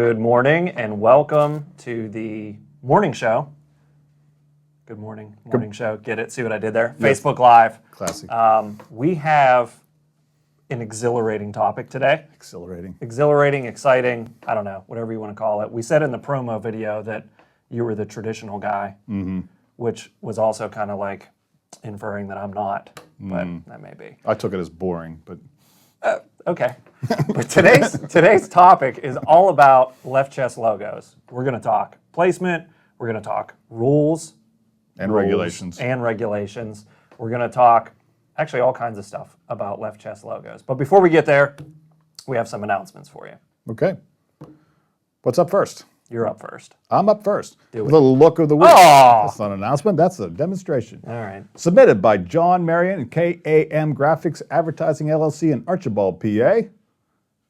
Good morning and welcome to the morning show. Good morning, show. Get it? See what I did there? Yes. Facebook Live. Classic. We have an exhilarating topic today. Exhilarating, exciting, I don't know, whatever you want to call it. We said in the promo video that you were the traditional guy, which was also kind of like inferring that I'm not, but that may be. I took it as boring, but... Okay. But today's topic is all about left chest logos. We're going to talk placement. We're going to talk rules. And regulations. We're going to talk actually all kinds of stuff about left chest logos. But before we get there, we have some announcements for you. Okay. What's up first? You're up first. I'm up first. The look of the week. Oh! That's not an announcement. That's a demonstration. All right. Submitted by John Marion and KAM Graphics Advertising LLC in Archibald, PA.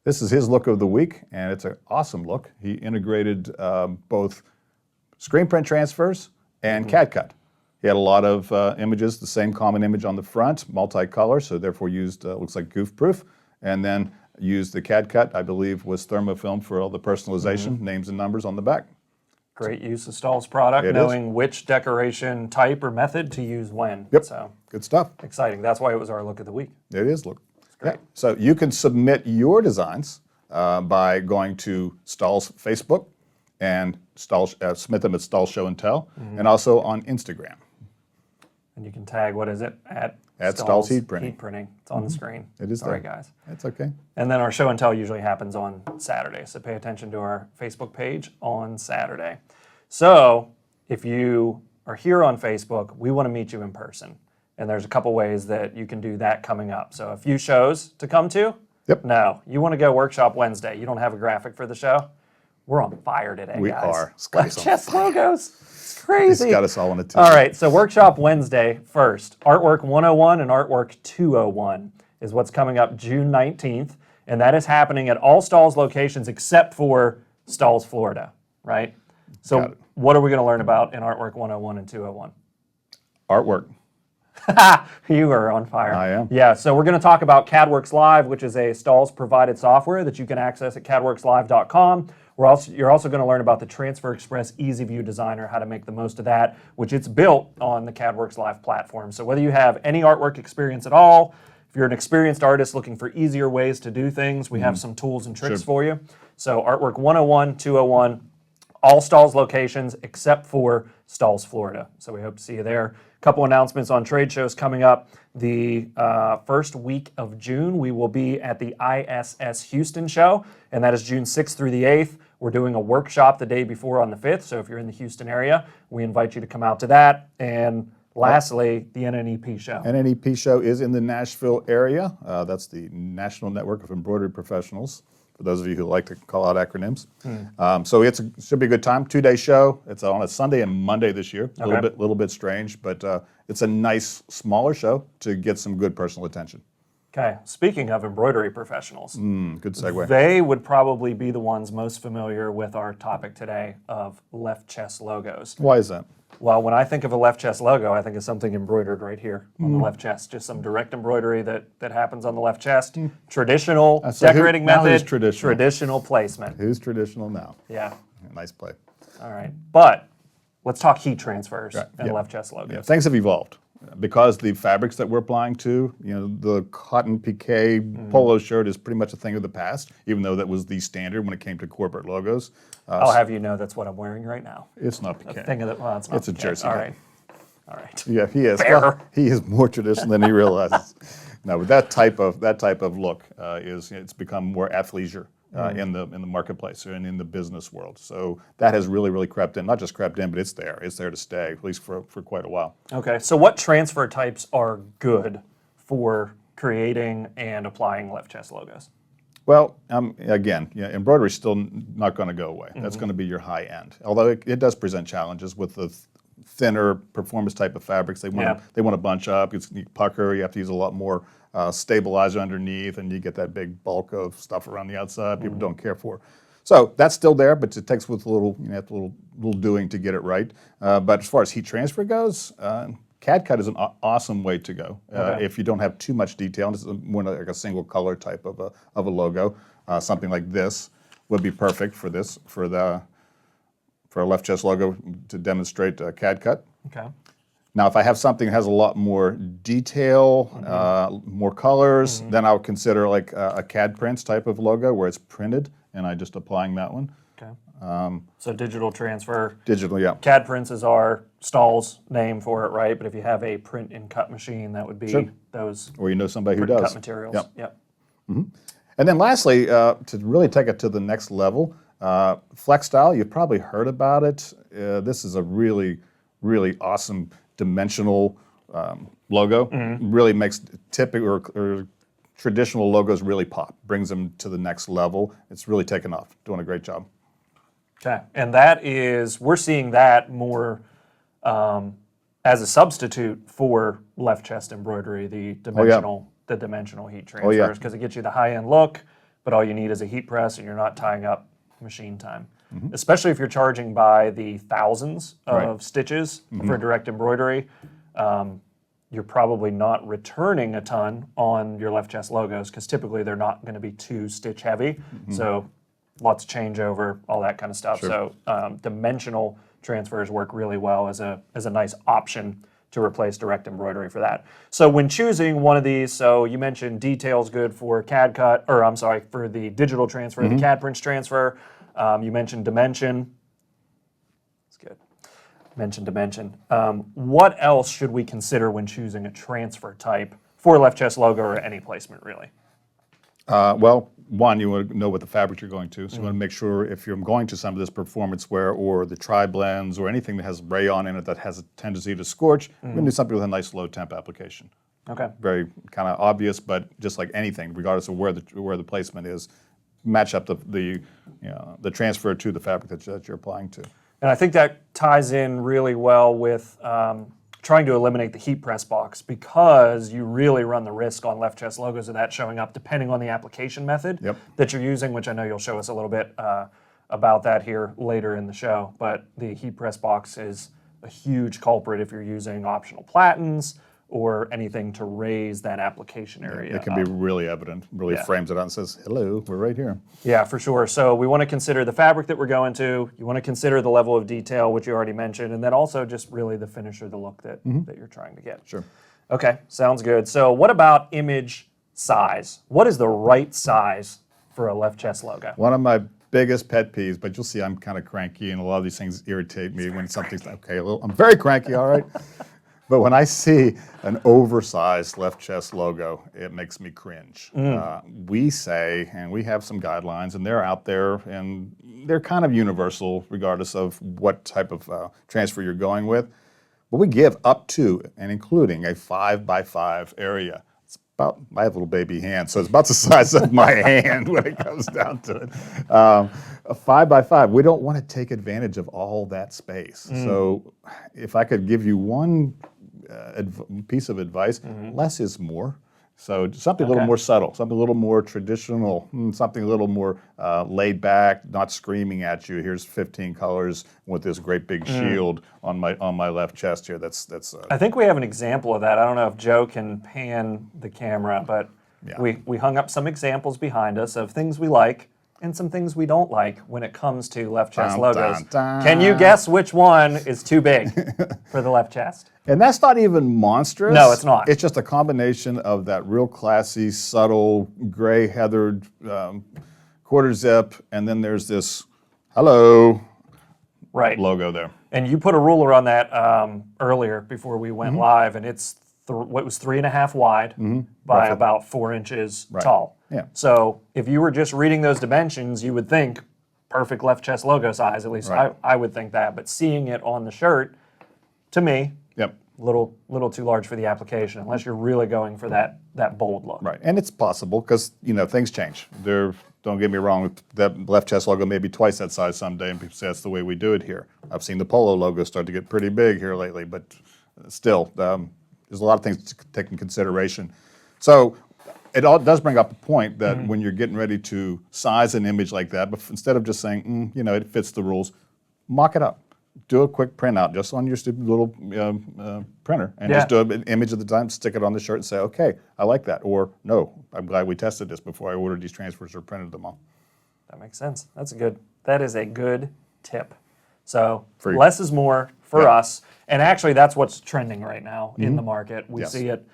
This is his look of the week, and it's an awesome look. He integrated both screen print transfers and CAD cut. He had a lot of images, the same common image on the front, multicolor, so therefore used, looks like goof proof, and then used the CAD cut, I believe was thermofilm for all the personalization, names and numbers on the back. Great use of Stahls product, knowing which decoration type or method to use when. Yep, so good stuff. Exciting, that's why it was our look of the week. It is look. It's great. Yeah. So you can submit your designs by going to Stahls Facebook and submit them at Stahls Show and Tell, and also on Instagram. And you can tag, what is it, at Stahls Heat Printing. It's on the screen. It is. Sorry, guys. It's okay. And then our show and tell usually happens on Saturday, so pay attention to our Facebook page on Saturday. So if you are here on Facebook, we want to meet you in person. And there's a couple ways that you can do that coming up. So a few shows to come to? Yep. No. You want to go Workshop Wednesday. You don't have a graphic for the show? We're on fire today, guys. We are. Left chest logos. It's crazy. He's got us all in a team. All right, so Workshop Wednesday first. Artwork 101 and Artwork 201 is what's coming up June 19th, and that is happening at all Stahls locations except for Stahls, Florida, right? So what are we going to learn about in Artwork 101 and 201? Artwork. You are on fire. I am. Yeah, so we're going to talk about CADWorks Live, which is a Stahls provided software that you can access at cadworkslive.com. You're also going to learn about the Transfer Express Easy View Designer, how to make the most of that, which it's built on the CADWorks Live platform. So whether you have any artwork experience at all, if you're an experienced artist looking for easier ways to do things, we have some tools and tricks for you. So Artwork 101, 201, all Stahls locations except for Stahls, Florida. So we hope to see you there. A couple announcements on trade shows coming up. The first week of June, we will be at the ISS Houston show, and that is June 6th through the 8th. We're doing a workshop the day before on the 5th, so if you're in the Houston area, we invite you to come out to that. And lastly, the NNEP show. NNEP show is in the Nashville area. That's the National Network of Embroidery Professionals, for those of you who like to call out acronyms. So it should be a good time. 2-day show. It's on a Sunday and Monday this year. A little bit strange, but it's a nice, smaller show to get some good personal attention. Okay, speaking of embroidery professionals, good segue. They would probably be the ones most familiar with our topic today of left chest logos. Why is that? Well, when I think of a left chest logo, I think of something embroidered right here on the left chest. Just some direct embroidery that happens on the left chest. Traditional decorating method, traditional placement. Who's traditional now? Yeah. Nice play. All right. But let's talk heat transfers and left chest logos. Yeah. Things have evolved. Because the fabrics that we're applying to, the cotton piqué polo shirt is pretty much a thing of the past, even though that was the standard when it came to corporate logos. I'll have you know that's what I'm wearing right now. It's not piqué. It's not It's a jersey. All right. All right. Yeah, he is. Well, he is more traditional than he realizes. Now, with that type of look it's become more athleisure in the marketplace and in the business world. So that has really crept in. Not just crept in, but it's there. It's there to stay, at least for quite a while. Okay. So what transfer types are good for creating and applying left chest logos? Well, again, embroidery is still not going to go away. That's going to be your high end. Although it does present challenges with the thinner performance type of fabrics. They want to bunch up. You pucker. You have to use a lot more stabilizer underneath, and you get that big bulk of stuff around the outside. People don't care for. So that's still there, but it takes with a little, little doing to get it right. But as far as heat transfer goes, CAD cut is an awesome way to go if you don't have too much detail. It's more like a single color type of a logo, something like this. would be perfect for this, for a left chest logo to demonstrate CAD cut. Okay. Now, if I have something that has a lot more detail, more colors, then I would consider like a CAD prints type of logo where it's printed, and I'm just applying that one. Okay. So digital transfer. Digital, yeah. CAD prints is our Stahls name for it, right? But if you have a print and cut machine, that would be those. Or you know somebody who print and does. cut materials. Yep. Yep. And then lastly, to really take it to the next level, Flex Style, you've probably heard about it. This is a really, really awesome dimensional logo. Really makes typical or traditional logos really pop, brings them to the next level. It's really taken off, doing a great job. Okay, and that is, we're seeing that more as a substitute for left chest embroidery, the dimensional heat transfers, because it gets you the high-end look, but all you need is a heat press and you're not tying up machine time. Especially if you're charging by the thousands of stitches for direct embroidery, you're probably not returning a ton on your left chest logos because typically they're not going to be too stitch heavy. So lots of changeover, all that kind of stuff. Sure. So dimensional transfers work really well as a nice option to replace direct embroidery for that. So when choosing one of these, so you mentioned detail's good for CAD cut, or I'm sorry, for the digital transfer, the CAD prints transfer. You mentioned dimension. That's good. Mentioned dimension. What else should we consider when choosing a transfer type for left chest logo or any placement, really? Well, one, you want to know what the fabric you're going to. So you want to make sure if you're going to some of this performance wear or the tri-blends or anything that has rayon in it that has a tendency to scorch, you're going to do something with a nice low temp application. Okay. Very kind of obvious, but just like anything, regardless of where the placement is, match up the transfer to the fabric that you're applying to. And I think that ties in really well with trying to eliminate the heat press box because you really run the risk on left chest logos of that showing up depending on the application method that you're using, which I know you'll show us a little bit about that here later in the show. But the heat press box is a huge culprit if you're using optional platens or anything to raise that application area. It can be really evident, really frames it out and says, hello, we're right here. Yeah, for sure. So we want to consider the fabric that we're going to, you want to consider the level of detail, which you already mentioned, and then also just really the finish or the look that you're trying to get. Sure. Okay, sounds good. So what about image size? What is the right size for a left chest logo? One of my biggest pet peeves, but you'll see I'm kind of cranky and a lot of these things irritate me when something's, okay, I'm very cranky, all right? But when I see an oversized left chest logo, it makes me cringe. We say, and we have some guidelines, and they're out there, and they're kind of universal regardless of what type of transfer you're going with. But we give up to and including a 5x5 area. It's about, I have little baby hands, so it's about the size of my hand when it comes down to it. A 5x5, we don't want to take advantage of all that space. So if I could give you one piece of advice, less is more. So something a little more subtle, something a little more traditional, something a little more laid back, not screaming at you. Here's 15 colors with this great big shield on my left chest here. That's. I think we have an example of that. I don't know if Joe can pan the camera, but we hung up some examples behind us of things we like and some things we don't like when it comes to left chest logos. Can you guess which one is too big for the left chest? And that's not even monstrous. No, it's not. It's just a combination of that real classy, subtle, gray heathered quarter zip, and then there's this hello logo there. And you put a ruler on that earlier before we went live, and it's what was 3.5 wide by roughly about 4 inches tall. Yeah. So if you were just reading those dimensions, you would think perfect left chest logo size. At least I would think that. But seeing it on the shirt, to me, little too large for the application, unless you're really going for that bold look. Right, and it's possible because things change. Don't get me wrong, that left chest logo may be twice that size someday, and people say that's the way we do it here. I've seen the polo logo start to get pretty big here lately, but still, there's a lot of things to take in consideration. So it all does bring up a point that when you're getting ready to size an image like that, but instead of just saying, it fits the rules, mock it up. Do a quick printout just on your stupid little printer and just do an image at the time, stick it on the shirt and say, okay, I like that. Or no, I'm glad we tested this before I ordered these transfers or printed them all. That makes sense. That is a good tip. So For you. less is more for Yeah. us. And actually, that's what's trending right now in the market. We Yes. see it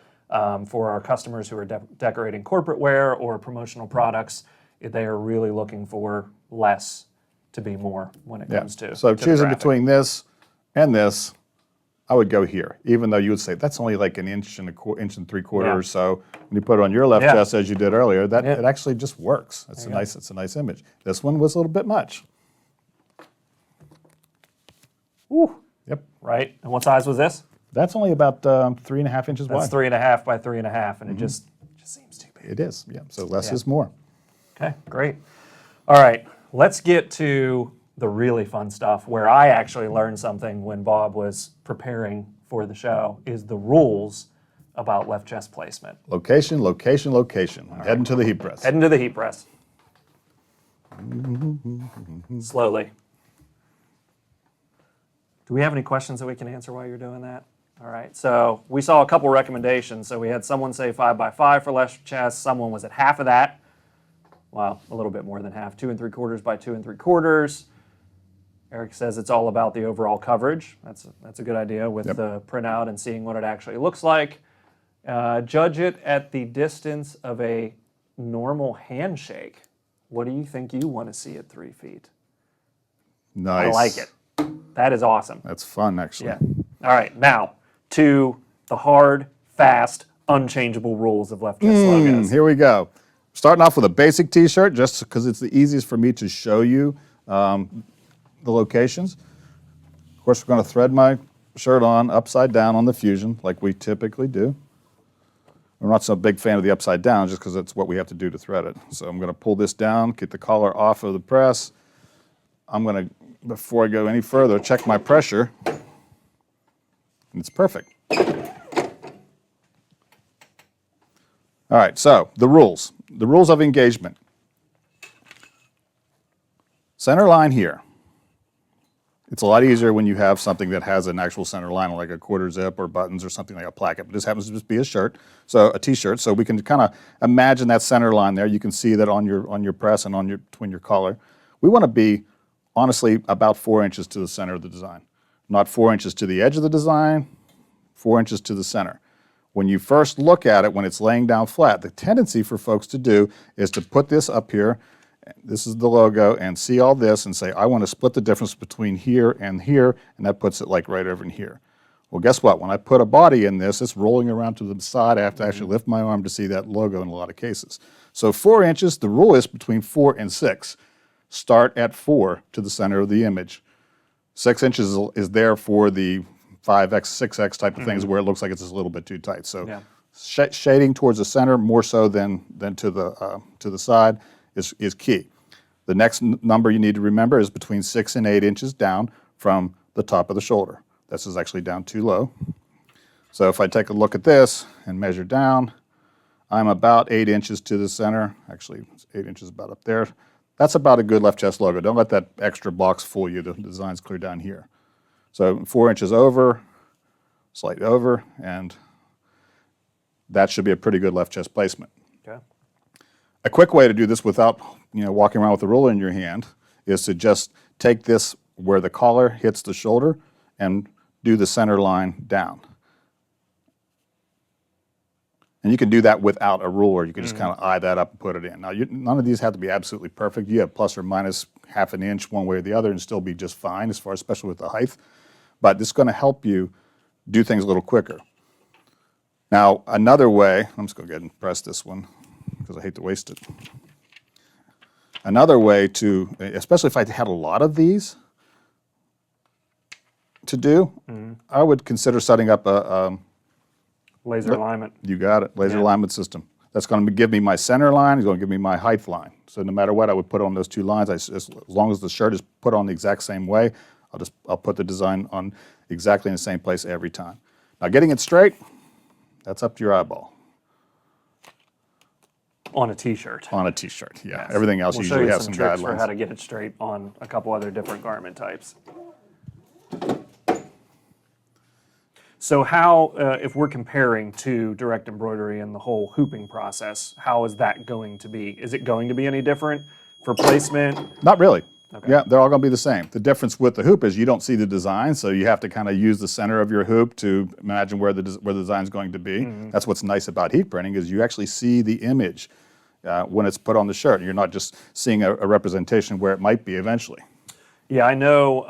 for our customers who are decorating corporate wear or promotional products. They are really looking for less to be more when it comes to So to the choosing graphic. between this and this, I would go here, even though you would say that's only like an inch and inch and 3/4 Yeah. or so. When you put it on your left Yeah. chest, as you did earlier, that Yeah. it actually just works. It's a nice image. This one was a little bit much. Woo, Yep. right? And what size was this? That's only about 3.5 inches That's wide. 3.5 by 3.5, and it just seems too big. It is. Yeah. So less Yeah. is more. Okay, great. All right, let's get to the really fun stuff where I actually learned something when Bob was preparing for the show, is the rules about left chest placement. Location, location, location. I'm heading to the heat press. Heading to the heat press. Slowly. Do we have any questions that we can answer while you're doing that? All right, so we saw a couple recommendations. So we had someone say 5x5 for left chest. Someone was at half of that. Well, a little bit more than half, 2 3/4 by 2 3/4. Eric says it's all about the overall coverage. That's a good idea with the printout and seeing what it actually looks like. Judge it at the distance of a normal handshake. What do you think you want to see at 3 feet? Nice. I like it. That is awesome. That's fun, actually. Yeah. All right, now to the hard, fast, unchangeable rules of left chest logos. Here we go. Starting off with a basic T-shirt, just because it's the easiest for me to show you the locations. Of course, we're going to thread my shirt on upside down on the Fusion, like we typically do. I'm not so big fan of the upside down, just because it's what we have to do to thread it. So I'm going to pull this down, get the collar off of the press. I'm going to, before I go any further, check my pressure. And it's perfect. All right, so the rules. The rules of engagement. Center line here. It's a lot easier when you have something that has an actual center line, like a quarter zip or buttons or something like a placket. But this happens to just be a shirt, so a T-shirt. So we can kind of imagine that center line there. You can see that on your press and between your collar. We want to be, honestly, about 4 inches to the center of the design, not 4 inches to the edge of the design, 4 inches to the center. When you first look at it, when it's laying down flat, the tendency for folks to do is to put this up here. This is the logo, and see all this and say, I want to split the difference between here, and that puts it like right over in here. Well, guess what? When I put a body in this, it's rolling around to the side. I have to actually lift my arm to see that logo in a lot of cases. So 4 inches, the rule is between 4 and 6. Start at 4 to the center of the image. 6 inches is there for the 5X, 6X type of things where it looks like it's just a little bit too tight. So shading towards the center more so than to the side is key. The next number you need to remember is between 6 and 8 inches down from the top of the shoulder. This is actually down too low. So if I take a look at this and measure down, I'm about 8 inches to the center. Actually, 8 inches about up there. That's about a good left chest logo. Don't let that extra box fool you. The design's clear down here. So 4 inches over, slightly over, and that should be a pretty good left chest placement. Okay. A quick way to do this without walking around with a ruler in your hand is to just take this where the collar hits the shoulder and do the center line down. And you can do that without a ruler. You can just kind of eye that up and put it in. Now, none of these have to be absolutely perfect. You have plus or minus half an inch one way or the other and still be just fine as far as, especially with the height. But this is going to help you do things a little quicker. Now, another way, I'm just going to go ahead and press this one because I hate to waste it. Another way to, especially if I had a lot of these to do, I would consider setting up a Laser alignment. you got it, laser alignment system. That's going to give me my center line, it's going to give me my height line. So no matter what, I would put on those two lines. As long as the shirt is put on the exact same way, I'll put the design on exactly in the same place every time. Now getting it straight, that's up to your eyeball. On a T-shirt. On a T-shirt, yeah. Yes. Everything else We'll show usually you has some tricks guidelines. for how to get it straight on a couple other different garment types. So how, if we're comparing to direct embroidery and the whole hooping process, how is that going to be? Is it going to be any different For placement? Not really. Okay. Yeah, they're all going to be the same. The difference with the hoop is you don't see the design, so you have to kind of use the center of your hoop to imagine where the design is going to be. That's what's nice about heat printing is you actually see the image when it's put on the shirt. You're not just seeing a representation where it might be eventually. Yeah, I know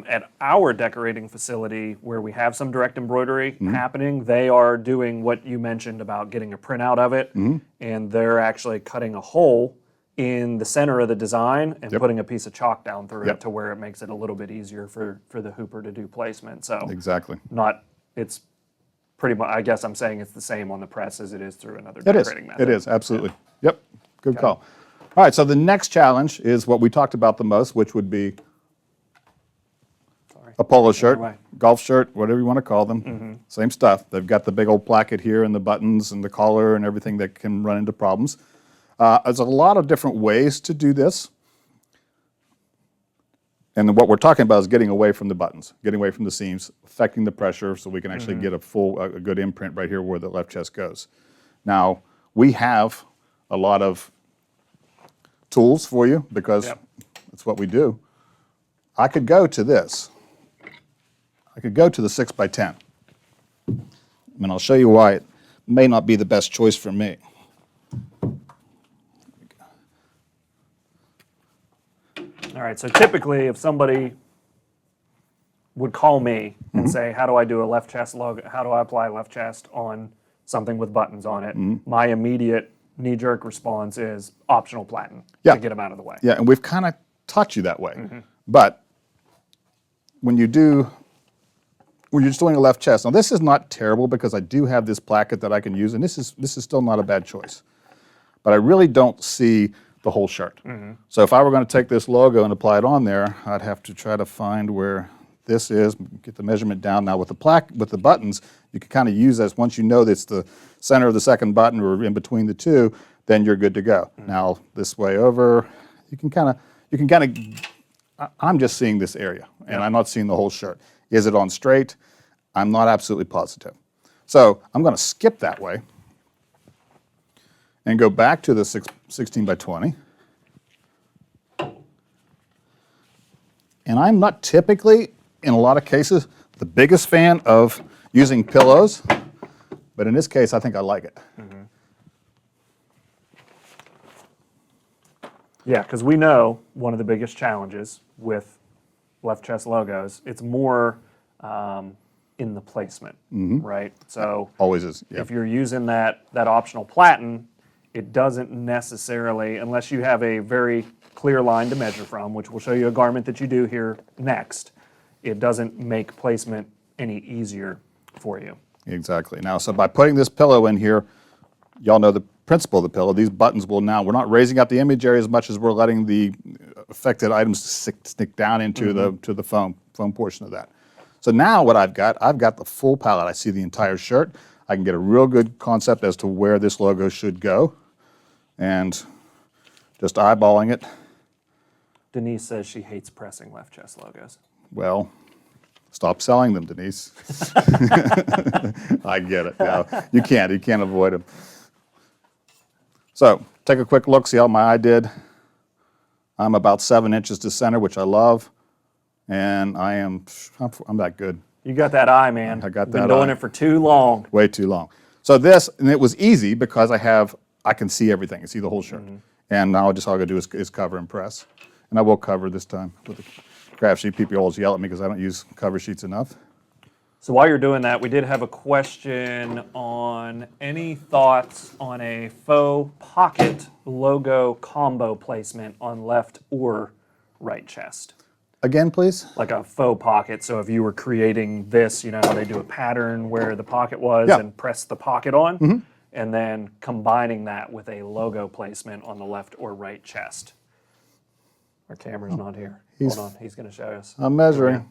at our decorating facility where we have some direct embroidery happening, they are doing what you mentioned about getting a printout of it, and they're actually cutting a hole in the center of the design and putting a piece of chalk down through it to where it makes it a little bit easier for the hooper to do placement. So Exactly. it's pretty much, I guess I'm saying it's the same on the press as it is through another It is. decorating method. It is, absolutely. Yep, good call. All right, so the next challenge is what we talked about the most, which would be a polo shirt, golf shirt, whatever you want to call them. Same stuff. They've got the big old placket here and the buttons and the collar and everything that can run into problems. There's a lot of different ways to do this. And what we're talking about is getting away from the buttons, getting away from the seams, affecting the pressure so we can actually get a good imprint right here where the left chest goes. Now, we have a lot of tools for you because that's what we do. I could go to this. I could go to the 6x10. And I'll show you why it may not be the best choice for me. All right, so typically if somebody would call me and say, how do I do a left chest logo, how do I apply left chest on something with buttons on it, my immediate knee-jerk response is optional platen to get them out of the way. Yeah, and we've kind of taught you that way. But when you're just doing a left chest, now this is not terrible because I do have this placket that I can use, and this is still not a bad choice. But I really don't see the whole shirt. So if I were going to take this logo and apply it on there, I'd have to try to find where this is, get the measurement down. Now with the buttons, you can kind of use this. Once you know that's the center of the second button or in between the two, then you're good to go. Now this way over, you can kind of, I'm just seeing this area and I'm not seeing the whole shirt. Is it on straight? I'm not absolutely positive. So I'm going to skip that way and go back to the 16x20. And I'm not typically, in a lot of cases, the biggest fan of using pillows, but in this case, I think I like it. Yeah, because we know one of the biggest challenges with left chest logos, it's more in the placement, right? So always is. If you're using that optional platen, it doesn't necessarily, unless you have a very clear line to measure from, which we'll show you a garment that you do here next, it doesn't make placement any easier for you. Exactly. Now, so by putting this pillow in here, y'all know the principle of the pillow. These buttons will now, we're not raising up the image area as much as we're letting the affected items stick down into the foam portion of that. So now what I've got the full palette. I see the entire shirt. I can get a real good concept as to where this logo should go. And just eyeballing it. Denise says she hates pressing left chest logos. Well, stop selling them, Denise. I get it. No, you can't avoid them. So take a quick look, see how my eye did. I'm about 7 inches to center, which I love. And I'm that good. You got that eye, man. I got that Been doing eye. it for too long. Way too long. So this, and it was easy because I can see everything. I see the whole shirt. And now all I got to do is cover and press. And I will cover this time with the craft sheet. People always yell at me because I don't use cover sheets enough. So while you're doing that, we did have a question on any thoughts on a faux pocket logo combo placement on left or right chest. Again, please. Like a faux pocket. So if you were creating this, you know how they do a pattern where the pocket was and press the pocket on, and then combining that with a logo placement on the left or right chest. Our camera's not here. Hold on, he's going to show us. I'm measuring.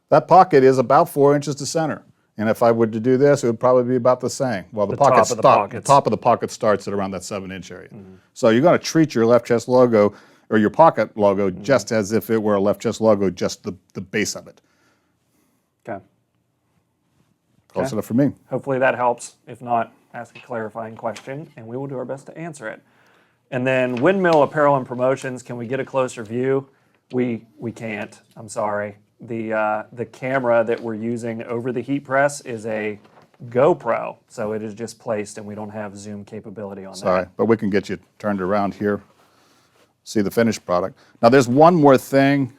That pocket is about 4 inches to center. And if I were to do this, it would probably be about the same. Well, the top of the pocket starts at around that 7-inch area. So you're going to treat your left chest logo or your pocket logo just as if it were a left chest logo, just the base of it. Okay. Close enough for me. Hopefully that helps. If not, ask a clarifying question, and we will do our best to answer it. And then Windmill Apparel and Promotions, can we get a closer view? We can't, I'm sorry. The camera that we're using over the heat press is a GoPro, so it is just placed and we don't have zoom capability on Sorry, that. but we can get you turned around here, see the finished product. Now there's one more thing,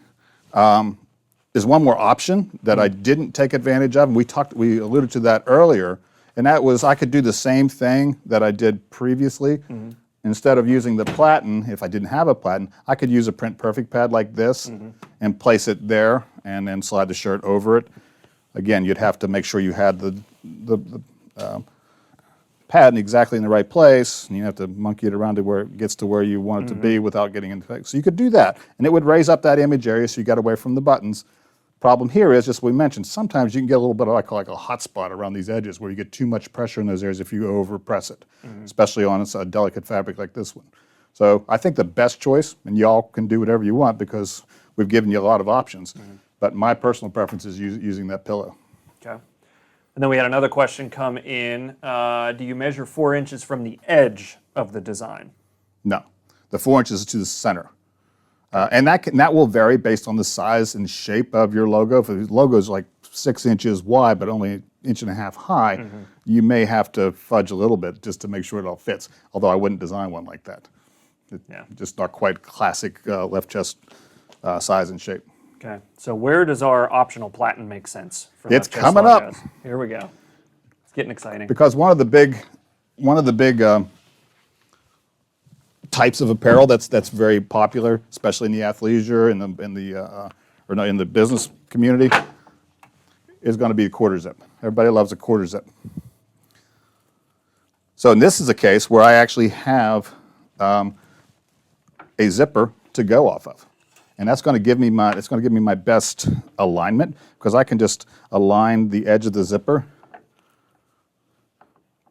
there's one more option that I didn't take advantage of, and we alluded to that earlier, and that was I could do the same thing that I did previously. Instead of using the platen, if I didn't have a platen, I could use a Print Perfect pad like this and place it there and then slide the shirt over it. Again, you'd have to make sure you had the pad exactly in the right place, and you have to monkey it around to where it gets to where you want it to be without getting into it. So you could do that, and it would raise up that image area so you got away from the buttons. Problem here is, just we mentioned, sometimes you can get a little bit of what I call like a hot spot around these edges where you get too much pressure in those areas if you over press it, especially on a delicate fabric like this one. So I think the best choice, and y'all can do whatever you want because we've given you a lot of options, but my personal preference is using that pillow. Okay. And then we had another question come in. Do you measure 4 inches from the edge of the design? No, the 4 inches is to the center. And that will vary based on the size and shape of your logo. If the logo is like 6 inches wide but only 1.5 inches high, you may have to fudge a little bit just to make sure it all fits, although I wouldn't design one like that. Just not quite classic left chest size and shape. Okay, so where does our optional platen make sense? For It's left chest coming logos? up. Here we go. It's getting exciting. Because one of the big types of apparel that's very popular, especially in the athleisure and in the business community, is going to be the quarter zip. Everybody loves a quarter zip. So this is a case where I actually have a zipper to go off of, and that's going to give me my best alignment because I can just align the edge of the zipper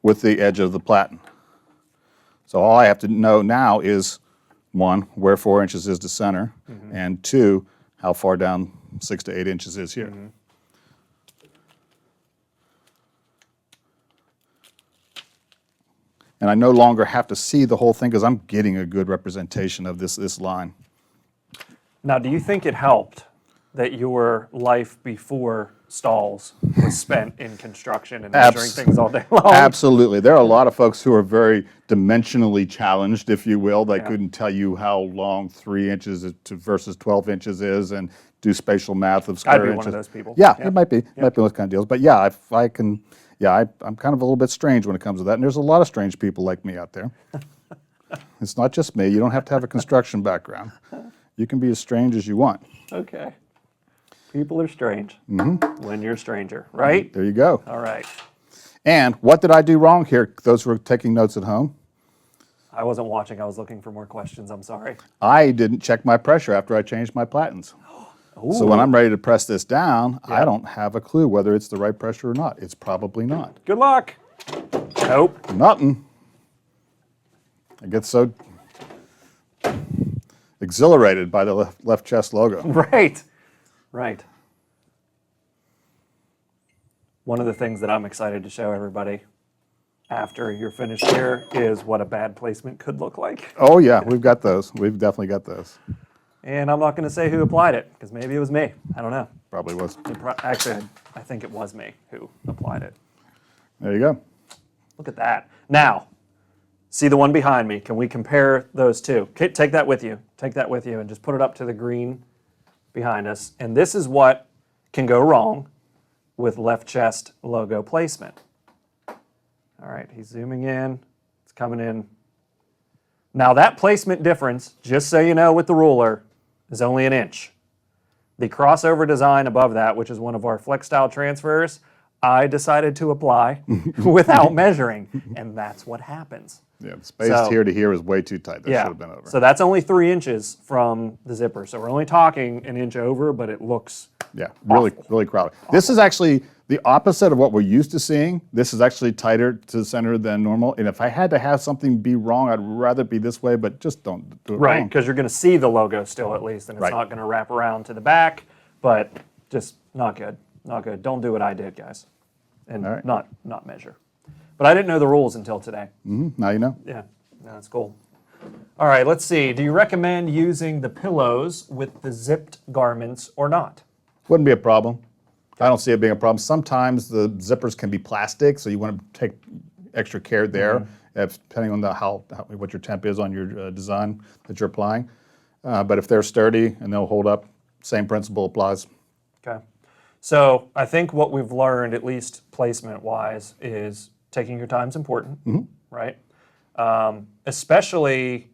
with the edge of the platen. So all I have to know now is, 1, where 4 inches is to center, and 2, how far down 6 to 8 inches is here. And I no longer have to see the whole thing because I'm getting a good representation of this line. Now, do you think it helped that your life before Stahls was spent in construction and measuring things all day long? Absolutely. There are a lot of folks who are very dimensionally challenged, if you will. They couldn't tell you how long 3 inches versus 12 inches is and do spatial math of square I'd be inches. one of those people. Yeah, it might be. Might be those kind of deals. But yeah, if I can, I'm kind of a little bit strange when it comes to that. And there's a lot of strange people like me out there. It's not just me. You don't have to have a construction background. You can be as strange as you want. Okay. People are strange when you're a stranger, right? There you go. All right. And what did I do wrong here, those who are taking notes at home? I wasn't watching. I was looking for more questions. I'm sorry. I didn't check my pressure after I changed my platens. So when I'm ready to press this down, I don't have a clue whether it's the right pressure or not. It's probably not. Good luck. Nope. Nothing. I get so exhilarated by the left chest logo. Right. Right. One of the things that I'm excited to show everybody after you're finished here is what a bad placement could look like. Oh yeah, we've got those. We've definitely got those. And I'm not going to say who applied it, because maybe it was me. I don't know. Probably was. Actually, I think it was me who applied it. There you go. Look at that. Now, see the one behind me. Can we compare those two? Okay, take that with you. Take that with you and just put it up to the green behind us. And this is what can go wrong with left chest logo placement. All right, he's zooming in. It's coming in. Now that placement difference, just so you know with the ruler, is only 1 inch. The crossover design above that, which is one of our flex style transfers, I decided to apply without measuring, and that's what happens. Yeah, the space here to here is way too tight. That should have been over. So that's only 3 inches from the zipper. So we're only talking 1 inch over, but it looks really crowded. This is actually the opposite of what we're used to seeing. This is actually tighter to the center than normal. And if I had to have something be wrong, I'd rather it be this way, but just don't do it right, wrong. because you're going to see the logo still at least, and it's not going to wrap around to the back, but just not good. Not good. Don't do what I did, guys, and not measure. But I didn't know the rules until today. Now you know. Yeah, that's cool. All right, let's see. Do you recommend using the pillows with the zipped garments or not? Wouldn't be a problem. I don't see it being a problem. Sometimes the zippers can be plastic, so you want to take extra care there, depending on what your temp is on your design that you're applying. But if they're sturdy and they'll hold up, same principle applies. Okay. So I think what we've learned, at least placement-wise, is taking your time is important, right? Especially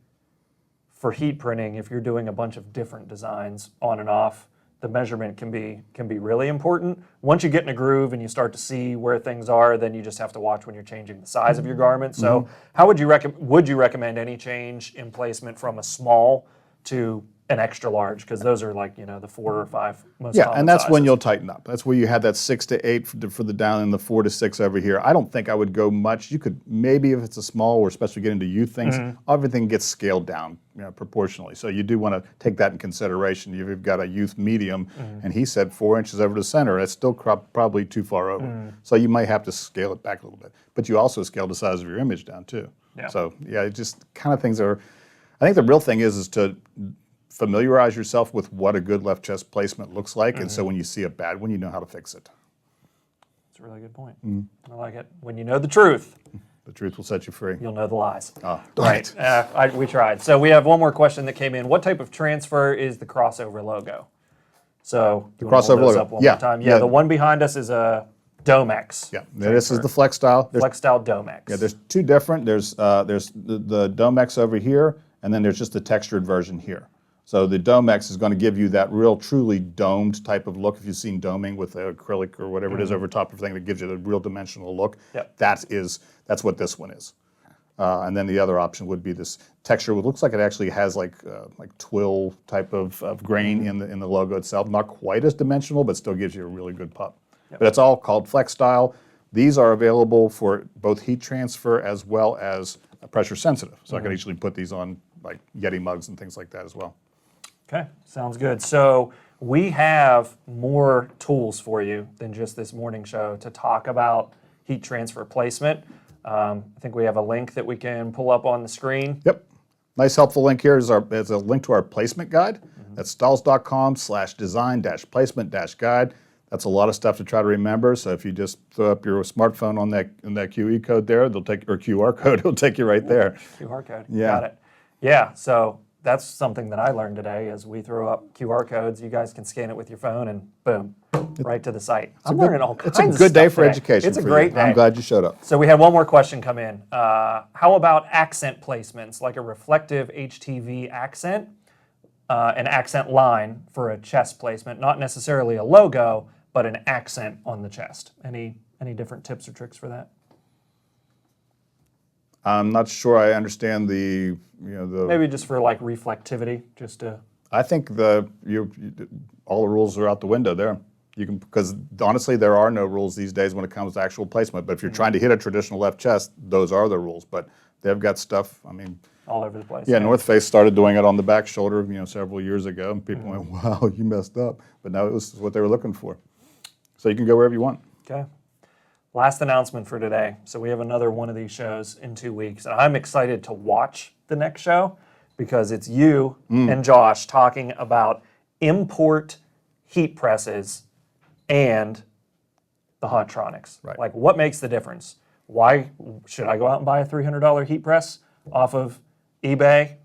for heat printing, if you're doing a bunch of different designs on and off, the measurement can be really important. Once you get in a groove and you start to see where things are, then you just have to watch when you're changing the size of your garment. So how would you recommend any change in placement from a small to an extra large? Because those are like, the 4 or 5 most common and that's when sizes. you'll tighten up. That's where you had that 6 to 8 for the down and the 4 to 6 over here. I don't think I would go much. You could maybe, if it's a small, or especially get into youth things, everything gets scaled down proportionally. So you do want to take that in consideration. You've got a youth medium, and he said 4 inches over the center. That's still probably too far over. So you might have to scale it back a little bit. But you also scale the size of your image down too. Yeah. So it just kind of things are. I think the real thing is to familiarize yourself with what a good left chest placement looks like, and so when you see a bad one, you know how to fix it. That's a really good point. I like it. When you know the truth, The truth will set you free. you'll know the lies. Oh, Right. We tried. So we have one more question that came in. What type of transfer is the crossover logo? So the crossover logo. Up one more time. Yeah, the one behind us is a Domex. Yeah, this is the Flex Style. Flex Style Domex. Yeah, there's two different. There's the Domex over here, and then there's just the textured version here. So the Domex is going to give you that real, truly domed type of look. If you've seen doming with acrylic or whatever it is over top of thing, that gives you the real dimensional look. Yep. That's what this one is. And then the other option would be this texture. It looks like it actually has like twill type of grain in the logo itself. Not quite as dimensional, but still gives you a really good pop. Yep. But it's all called Flex Style. These are available for both heat transfer as well as pressure sensitive. So I can actually put these on like Yeti mugs and things like that as well. Okay, sounds good. So we have more tools for you than just this morning show to talk about heat transfer placement. I think we have a link that we can pull up on the screen. Yep. Nice helpful link here is a link to our placement guide. That's stahls.com/design-placement-guide. That's a lot of stuff to try to remember. So if you just throw up your smartphone on that QE code there, they'll take or QR code, it'll take you right there. QR code. Yeah. Got it. Yeah. So that's something that I learned today. As we throw up QR codes, you guys can scan it with your phone and boom, right to the site. I'm learning all kinds of stuff. It's a good day for today. education. It's a for great you. day. I'm glad you showed up. So we had one more question come in. How about accent placements, like a reflective HTV accent, an accent line for a chest placement, not necessarily a logo, but an accent on the chest? Any different tips or tricks for that? I'm not sure I understand the. Maybe just for like reflectivity, just to. I think all the rules are out the window there. You can, because honestly, there are no rules these days when it comes to actual placement. But if you're trying to hit a traditional left chest, those are the rules. But they've got stuff. I mean, all over the place. Yeah, North Face started doing it on the back shoulder, several years ago, and people went, "Wow, you messed up." But now it was what they were looking for. So you can go wherever you want. Okay. Last announcement for today. So we have another one of these shows in 2 weeks, and I'm excited to watch the next show because it's you and Josh talking about import heat presses and the Hottronics. Right. Like, what makes the difference? Why should I go out and buy a $300 heat press off of eBay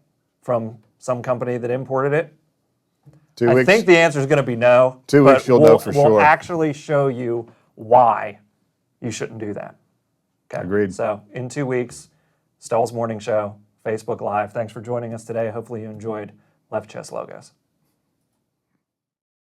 from some company that imported it? 2 weeks. I think the answer is going to be no. 2 weeks, you'll know for We'll sure. actually show you why you shouldn't do that. Okay. Agreed. So in 2 weeks, Stahls Morning Show, Facebook Live. Thanks for joining us today. Hopefully you enjoyed Left Chest Logos.